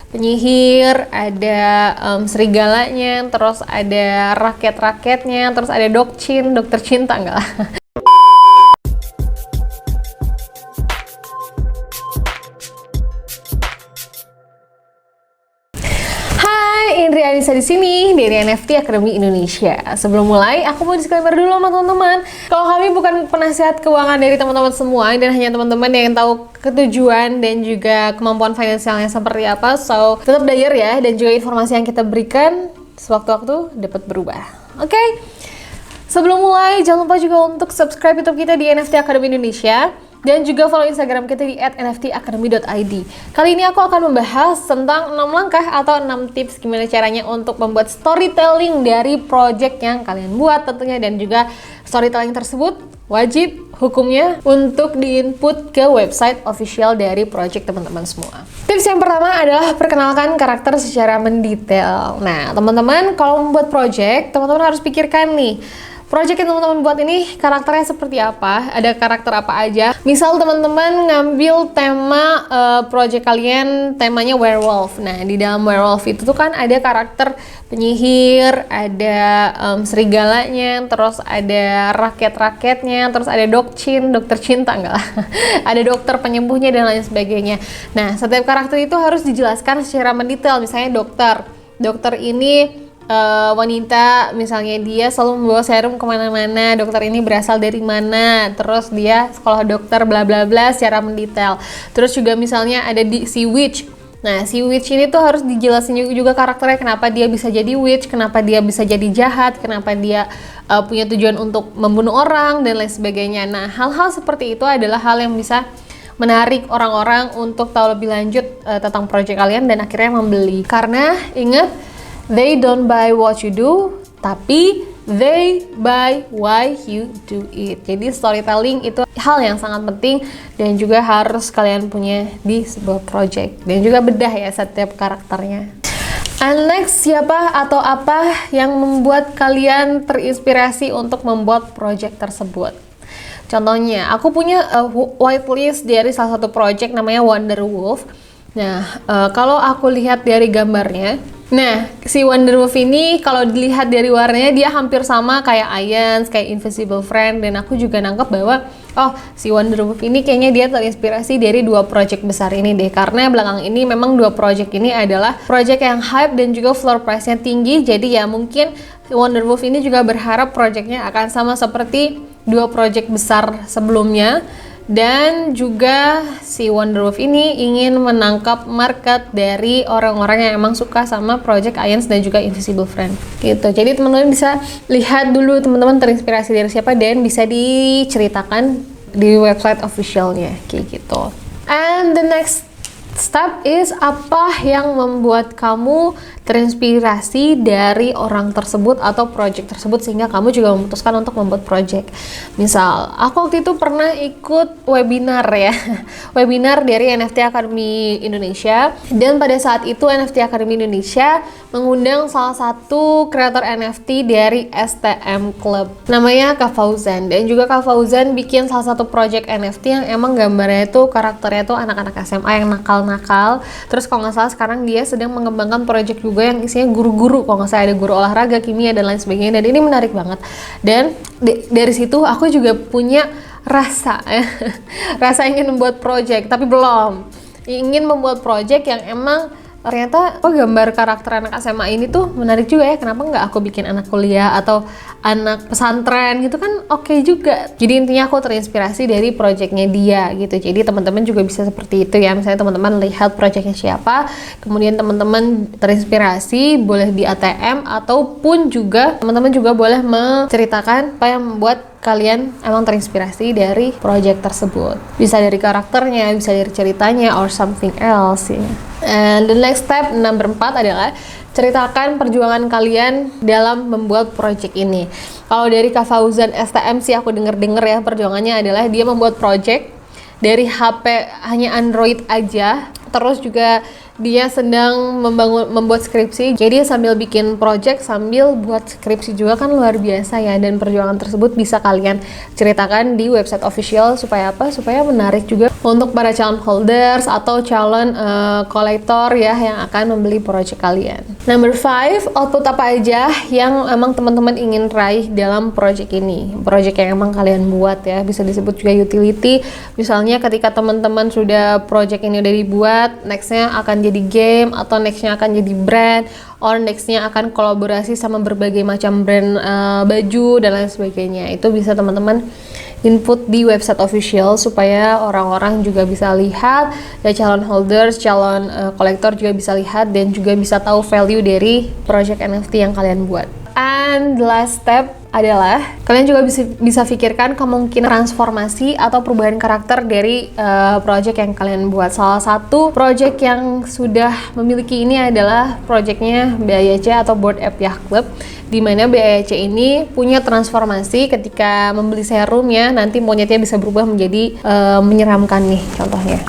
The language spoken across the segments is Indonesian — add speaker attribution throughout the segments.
Speaker 1: penyihir, ada serigalanya, terus ada raket-raketnya, terus ada dokter cinta enggak lah. Indri Anissa di sini dari NFT Academy Indonesia. Sebelum mulai, aku mau disclaimer dulu sama teman-teman. Kalau kami bukan penasihat keuangan dari teman-teman semua dan hanya teman-teman yang tahu ketujuan dan juga kemampuan finansialnya seperti apa. So, tetap dayar ya, dan juga informasi yang kita berikan sewaktu-waktu dapat berubah. Oke? Sebelum mulai, jangan lupa juga untuk subscribe YouTube kita di NFT Academy Indonesia. Dan juga follow Instagram kita di @nftacademy.id. Kali ini aku akan membahas tentang 6 langkah atau 6 tips gimana caranya untuk membuat storytelling dari project yang kalian buat tentunya. Dan juga storytelling tersebut wajib hukumnya untuk diinput ke website official dari project teman-teman semua. Tips yang pertama adalah perkenalkan karakter secara mendetail. Nah, teman-teman kalau membuat project, teman-teman harus pikirkan nih, project yang teman-teman buat ini karakternya seperti apa, ada karakter apa aja. Misal teman-teman ngambil tema project kalian, temanya werewolf. Nah, di dalam werewolf itu tuh kan ada karakter penyihir, ada serigalanya, terus ada raket-raketnya, terus ada dokter cinta enggak lah. Ada dokter penyembuhnya dan lain sebagainya. Nah, setiap karakter itu harus dijelaskan secara mendetail. Misalnya dokter ini wanita, misalnya dia selalu membawa serum kemana-mana, dokter ini berasal dari mana, terus dia sekolah dokter bla bla bla secara mendetail. Terus juga misalnya ada si witch. Nah, si witch ini tuh harus dijelasin juga karakternya, kenapa dia bisa jadi witch, kenapa dia bisa jadi jahat, kenapa dia punya tujuan untuk membunuh orang dan lain sebagainya. Nah, hal-hal seperti itu adalah hal yang bisa menarik orang-orang untuk tahu lebih lanjut tentang proyek kalian dan akhirnya membeli. Karena ingat, they don't buy what you do, tapi they buy why you do it. Jadi storytelling itu hal yang sangat penting dan juga harus kalian punya di sebuah project. Dan juga bedah ya setiap karakternya. And next, siapa atau apa yang membuat kalian terinspirasi untuk membuat project tersebut? Contohnya, aku punya whitelist dari salah satu project namanya Wonder Wolf. Nah, kalau aku lihat dari gambarnya, nah, si Wonder Wolf ini kalau dilihat dari warnanya dia hampir sama kayak Ions, kayak Invisible Friend, dan aku juga nangkep bahwa si Wonder Wolf ini kayaknya dia terinspirasi dari dua project besar ini deh, karena belakang ini memang dua project ini adalah project yang hype dan juga floor price-nya tinggi. Jadi ya mungkin Wonder Wolf ini juga berharap projectnya akan sama seperti dua project besar sebelumnya. Dan juga si Wonder Wolf ini ingin menangkap market dari orang-orang yang emang suka sama Project Ions dan juga Invisible Friend gitu. Jadi teman-teman bisa lihat dulu teman-teman terinspirasi dari siapa dan bisa diceritakan di website officialnya kayak gitu. And the next step is apa yang membuat kamu terinspirasi dari orang tersebut atau project tersebut sehingga kamu juga memutuskan untuk membuat project. Misal, aku waktu itu pernah ikut webinar ya, webinar dari NFT Academy Indonesia, dan pada saat itu NFT Academy Indonesia mengundang salah satu kreator NFT dari STM Club, namanya Kak Fauzan, dan juga Kak Fauzan bikin salah satu project NFT yang emang gambarnya itu karakternya itu anak-anak SMA yang nakal-nakal. Terus kalau nggak salah sekarang dia sedang mengembangkan project juga yang isinya guru-guru, kalau nggak salah ada guru olahraga, kimia dan lain sebagainya, dan ini menarik banget. Dan dari situ aku juga punya rasa rasa ingin membuat project, tapi belum ingin membuat project yang emang ternyata gambar karakter anak SMA ini tuh menarik juga ya, kenapa nggak aku bikin anak kuliah atau anak pesantren gitu kan oke juga. Jadi intinya aku terinspirasi dari projectnya dia gitu. Jadi teman-teman juga bisa seperti itu ya, misalnya teman-teman lihat projectnya siapa, kemudian teman-teman terinspirasi, boleh di ATM ataupun juga teman-teman juga boleh menceritakan apa yang membuat kalian emang terinspirasi dari project tersebut. Bisa dari karakternya, bisa dari ceritanya, or something else ya. And the next step, number 4 adalah ceritakan perjuangan kalian dalam membuat project ini. Kalau dari Kak Fauzan STM sih aku denger ya, perjuangannya adalah dia membuat project dari HP hanya Android aja, terus juga dia sedang membuat skripsi, jadi sambil bikin project sambil buat skripsi juga, kan luar biasa ya. Dan perjuangan tersebut bisa kalian ceritakan di website official supaya apa? Supaya menarik juga untuk para calon holders atau calon kolektor ya yang akan membeli project kalian. Number 5, output apa aja yang emang teman-teman ingin raih dalam project ini, project yang emang kalian buat ya, bisa disebut juga utility. Misalnya ketika teman-teman sudah project ini udah dibuat, nextnya akan jadi game, atau nextnya akan jadi brand, or nextnya akan kolaborasi sama berbagai macam brand baju dan lain sebagainya. Itu bisa teman-teman input di website official supaya orang-orang juga bisa lihat, ya calon holders, calon kolektor juga bisa lihat dan juga bisa tahu value dari project NFT yang kalian buat. And the last step adalah kalian juga bisa pikirkan kemungkinan transformasi atau perubahan karakter dari project yang kalian buat. Salah satu project yang sudah memiliki ini adalah projectnya BAYC atau Bored Ape Yacht Club, di mana BAYC ini punya transformasi ketika membeli serum ya, nanti monyetnya bisa berubah menjadi menyeramkan nih contohnya.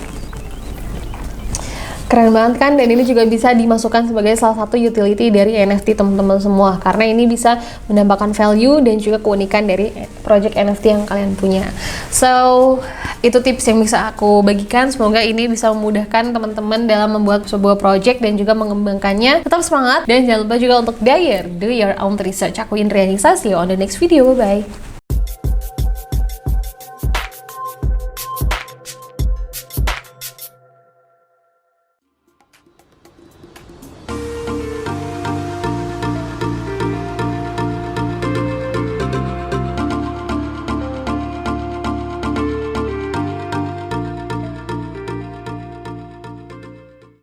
Speaker 1: Keren banget kan, dan ini juga bisa dimasukkan sebagai salah satu utility dari NFT teman-teman semua, karena ini bisa menambahkan value dan juga keunikan dari project NFT yang kalian punya. So, itu tips yang bisa aku bagikan. Semoga ini bisa memudahkan teman-teman dalam membuat sebuah project dan juga mengembangkannya. Tetap semangat dan jangan lupa juga untuk do your own research. Aku Indriani Sasio on the next video. Bye bye.